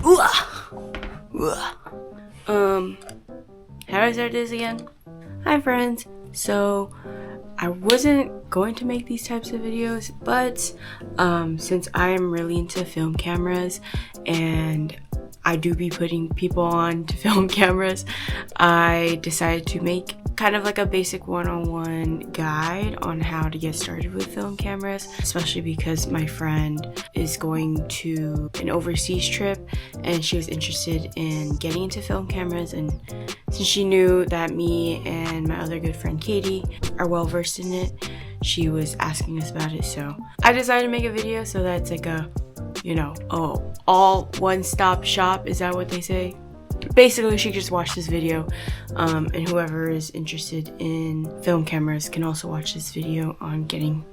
How do I start this again? Hi friends. So I wasn't going to make these types of videos, but since I am really into film cameras and I do be putting people on to film cameras, I decided to make kind of like a basic one-on-one guide on how to get started with film cameras, especially because my friend is going to an overseas trip and she was interested in getting into film cameras, and since she knew that me and my other good friend Katie are well versed in it, she was asking us about it. So I decided to make a video so that it's like a, all one-stop shop. Is that what they say? Basically, she can just watch this video, and whoever is interested in film cameras can also watch this video on getting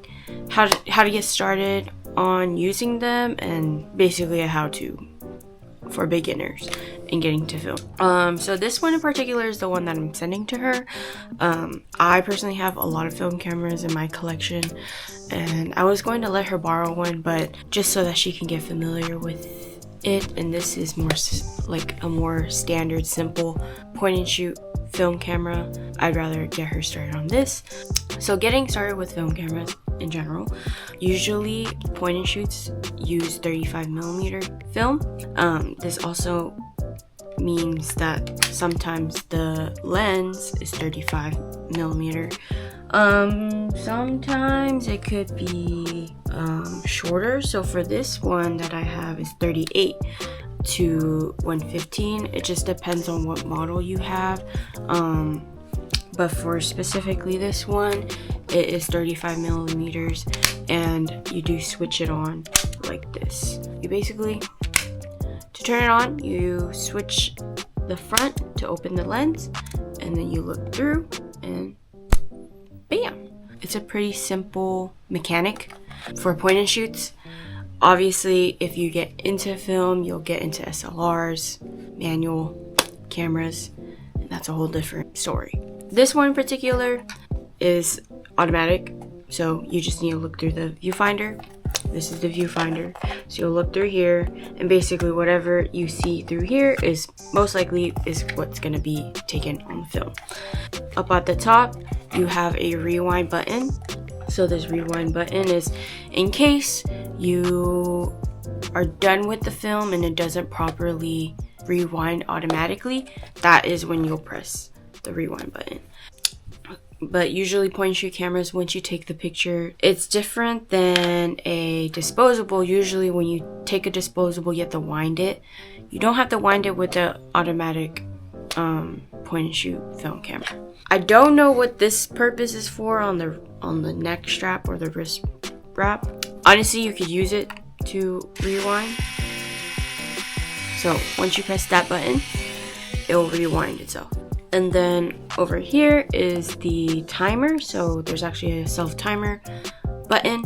how to get started on using them, and basically a how-to for beginners in getting to film. So this one in particular is the one that I'm sending to her. I personally have a lot of film cameras in my collection, and I was going to let her borrow one, but just so that she can get familiar with it, and this is more like a more standard, simple point and shoot film camera, I'd rather get her started on this. So getting started with film cameras in general, usually point and shoots use 35mm film. This also means that sometimes the lens is 35mm. Sometimes it could be shorter. So for this one that I have is 38 to 115. It just depends on what model you have. But for specifically this one, it is 35mm, and you do switch it on like this. You basically, to turn it on, you switch the front to open the lens, and then you look through, and bam! It's a pretty simple mechanic for point and shoots. Obviously, if you get into film, you'll get into SLRs, manual cameras, and that's a whole different story. This one in particular is automatic, so you just need to look through the viewfinder. This is the viewfinder, so you'll look through here, and basically whatever you see through here is most likely is what's going to be taken on film. Up at the top, you have a rewind button. So this rewind button is in case you are done with the film and it doesn't properly rewind automatically, that is when you'll press the rewind button. But usually point and shoot cameras, once you take the picture, it's different than a disposable. Usually when you take a disposable, you have to wind it. You don't have to wind it with the automatic point and shoot film camera. I don't know what this purpose is for on the neck strap or the wrist wrap. Honestly, you could use it to rewind. So once you press that button, it will rewind itself. And then over here is the timer. So there's actually a self timer button.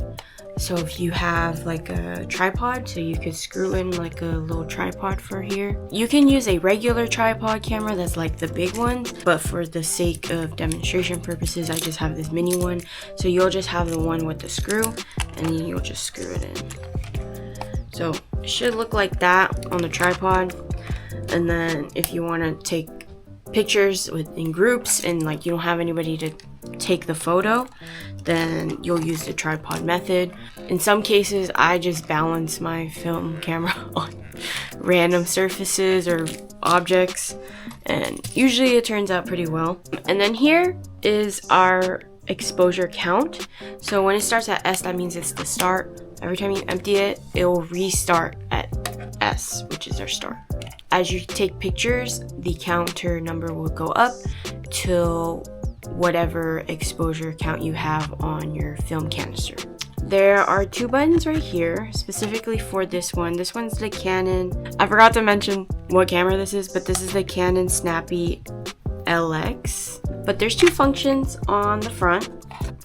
So if you have like a tripod, so you could screw in like a little tripod for here. You can use a regular tripod camera that's like the big ones, but for the sake of demonstration purposes, I just have this mini one. So you'll just have the one with the screw, and then you'll just screw it in. So it should look like that on the tripod. And then if you want to take pictures in groups and like you don't have anybody to take the photo, then you'll use the tripod method. In some cases, I just balance my film camera on random surfaces or objects, and usually it turns out pretty well. And then here is our exposure count. So when it starts at S, that means it's the start. Every time you empty it, it will restart at S, which is our start. As you take pictures, the counter number will go up till whatever exposure count you have on your film canister. There are two buttons right here specifically for this one. This one's the Canon. I forgot to mention what camera this is, but this is the Canon Snappy LX. But there's two functions on the front.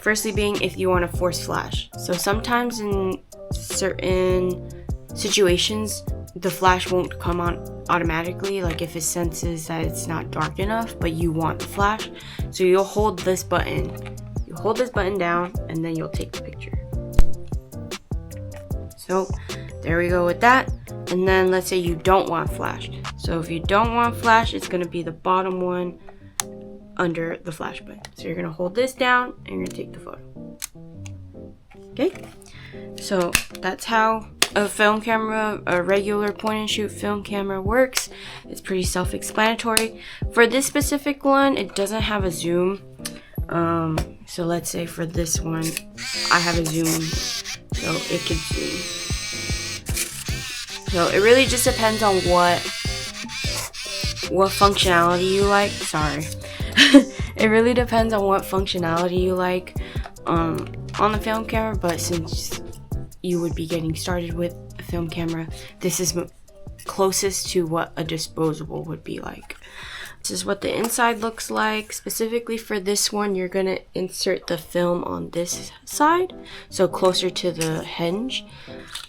Firstly being if you want to force flash. So sometimes in certain situations, the flash won't come on automatically, like if it senses that it's not dark enough, but you want the flash. So you'll hold this button. You hold this button down, and then you'll take the picture. So there we go with that. And then let's say you don't want flash. So if you don't want flash, it's gonna be the bottom one under the flash button. So you're gonna hold this down and you're gonna take the photo. Okay, so that's how a film camera, a regular point and shoot film camera works. It's pretty self-explanatory. For this specific one, it doesn't have a zoom. So let's say for this one, I have a zoom, so it can zoom. So it really just depends on what functionality you like. Sorry. It really depends on what functionality you like on the film camera, but since you would be getting started with a film camera, this is closest to what a disposable would be like. This is what the inside looks like. Specifically for this one, you're gonna insert the film on this side, so closer to the hinge.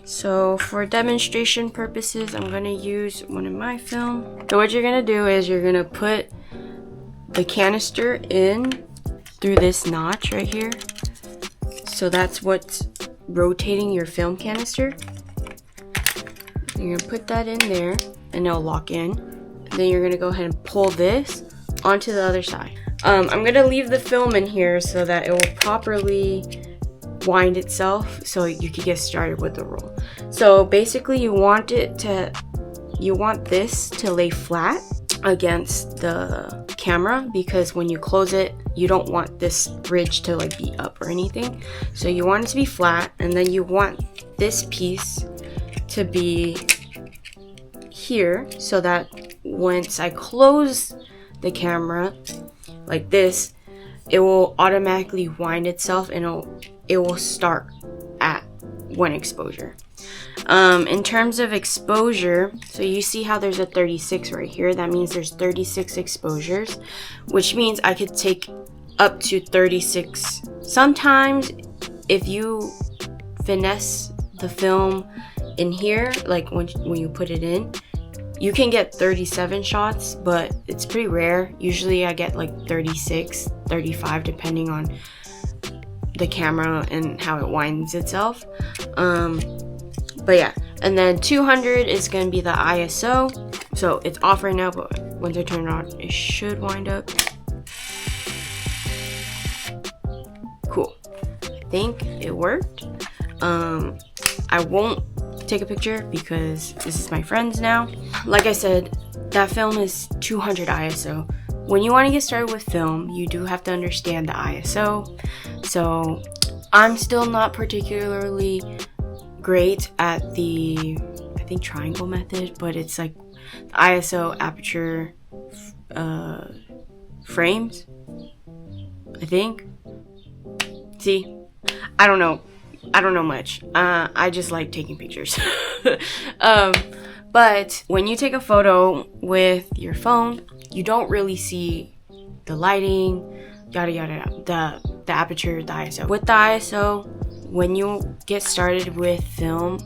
So for demonstration purposes, I'm gonna use one of my film. So what you're gonna do is you're gonna put the canister in through this notch right here. So that's what's rotating your film canister. You're gonna put that in there and it'll lock in. And then you're gonna go ahead and pull this onto the other side. I'm gonna leave the film in here so that it will properly wind itself so you can get started with the roll. So basically you want this to lay flat against the camera, because when you close it, you don't want this bridge to like be up or anything. So you want it to be flat, and then you want this piece to be here so that once I close the camera like this, it will automatically wind itself and it will start at 1 exposure. In terms of exposure, so you see how there's a 36 right here. That means there's 36 exposures, which means I could take up to 36. Sometimes if you finesse the film in here, like when you put it in, you can get 37 shots, but it's pretty rare. Usually I get like 36, 35, depending on the camera and how it winds itself. But yeah, and then 200 is going to be the ISO. So it's off right now, but once I turn it on, it should wind up. Cool. I think it worked. I won't take a picture because this is my friend's now. Like I said, that film is 200 ISO. When you want to get started with film, you do have to understand the ISO. So I'm still not particularly great at the, I think, triangle method, but it's like ISO aperture frames, I think. See, I don't know much. I just like taking pictures. But when you take a photo with your phone, you don't really see the lighting, yada yada yada, the aperture, the ISO. With the ISO, when you get started with film,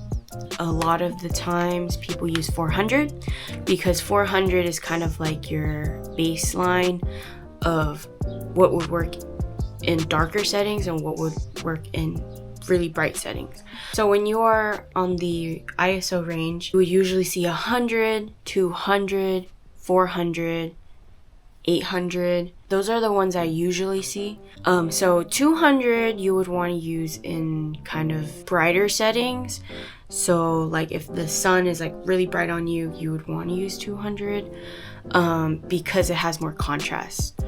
a lot of the times people use 400 because 400 is kind of like your baseline of what would work in darker settings and what would work in really bright settings. So when you are on the ISO range, you would usually see 100, 200, 400, 800. Those are the ones I usually see. So 200 you would want to use in kind of brighter settings. So like if the sun is like really bright on you, you would want to use 200 because it has more contrast.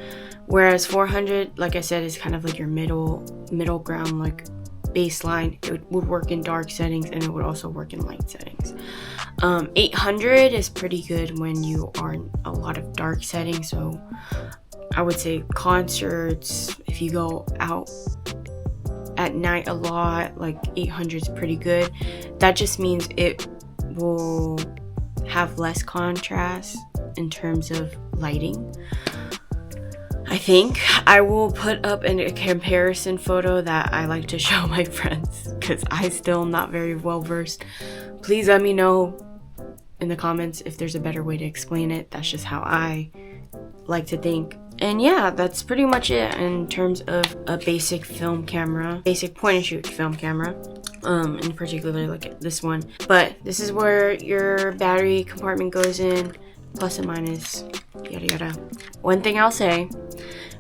Whereas 400, like I said, is kind of like your middle ground, like baseline. It would work in dark settings and it would also work in light settings. 800 is pretty good when you are in a lot of dark settings. So I would say concerts, if you go out at night a lot, like 800 is pretty good. That just means it will have less contrast in terms of lighting. I think I will put up a comparison photo that I like to show my friends because I still am not very well versed. Please let me know in the comments if there's a better way to explain it. That's just how I like to think. And yeah, that's pretty much it in terms of a basic film camera, basic point and shoot film camera. in particular like this one. But this is where your battery compartment goes in, plus and minus, yada yada. One thing I'll say,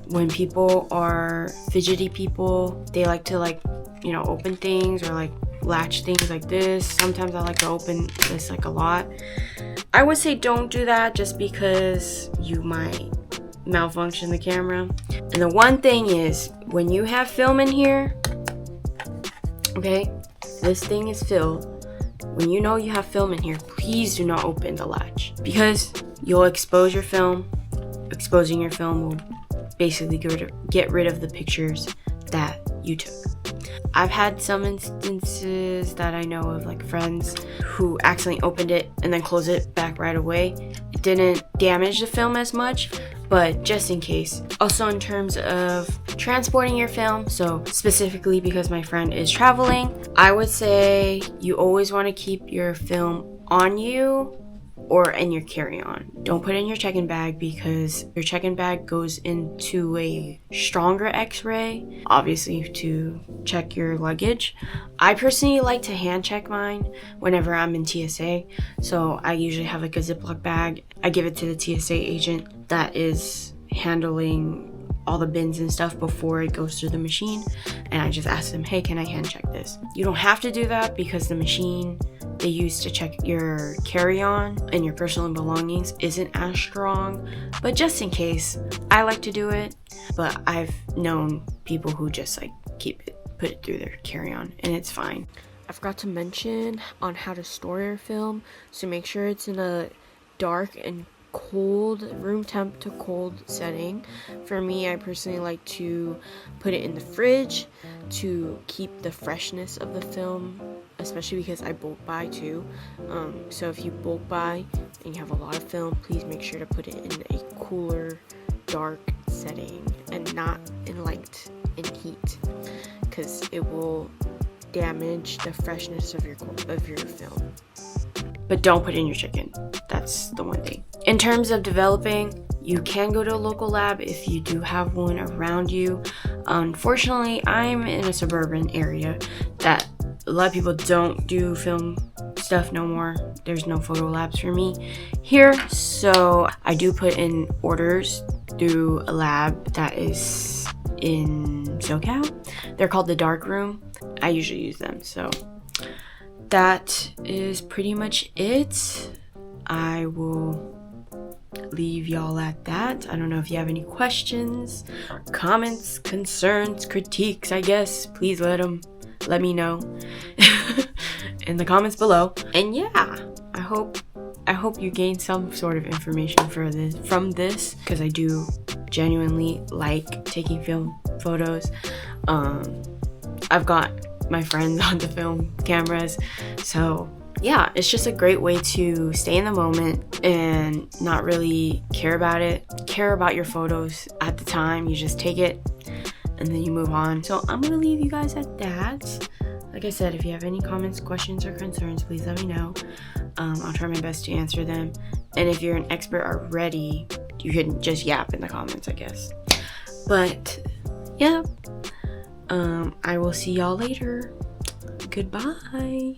when people are fidgety people, they like to like, you know, open things or like latch things like this. Sometimes I like to open this like a lot. I would say don't do that, just because you might malfunction the camera. And the one thing is, when you have film in here, okay, this thing is filled. When you know you have film in here, please do not open the latch, because you'll expose your film. Exposing your film will basically get rid of the pictures that you took. I've had some instances that I know of, like friends who accidentally opened it and then closed it back right away. It didn't damage the film as much, but just in case. Also, in terms of transporting your film, so specifically because my friend is traveling, I would say you always want to keep your film on you or in your carry-on. Don't put it in your check-in bag, because your check-in bag goes into a stronger x-ray, obviously, to check your luggage. I personally like to hand check mine whenever I'm in TSA, so I usually have like a Ziploc bag. I give it to the TSA agent that is handling all the bins and stuff before it goes through the machine, and I just ask them, hey, can I hand check this? You don't have to do that, because the machine they use to check your carry-on and your personal belongings isn't as strong, but just in case, I like to do it. But I've known people who just like put it through their carry-on, and it's fine. I forgot to mention on how to store your film, so make sure it's in a dark and cold, room temp to cold setting. For me, I personally like to put it in the fridge to keep the freshness of the film, especially because I bulk buy too. So if you bulk buy and you have a lot of film, please make sure to put it in a cooler, dark setting and not in light and heat, because it will damage the freshness of your film. But don't put it in your chicken. That's the one thing. In terms of developing, you can go to a local lab if you do have one around you. Unfortunately, I'm in a suburban area that a lot of people don't do film stuff no more. There's no photo labs for me here, so I do put in orders through a lab that is in SoCal. They're called the Dark Room. I usually use them, so that is pretty much it. I will leave y'all at that. I don't know if you have any questions, comments, concerns, critiques, I guess. Please let me know in the comments below. And yeah, I hope you gained some sort of information from this, because I do genuinely like taking film photos. I've got my friends on the film cameras, so yeah, it's just a great way to stay in the moment and not really care about your photos at the time. You just take it and then you move on. So I'm gonna leave you guys at that. Like I said, if you have any comments, questions, or concerns, please let me know. I'll try my best to answer them. And if you're an expert already, you can just yap in the comments, I guess. But yeah, I will see y'all later. Goodbye.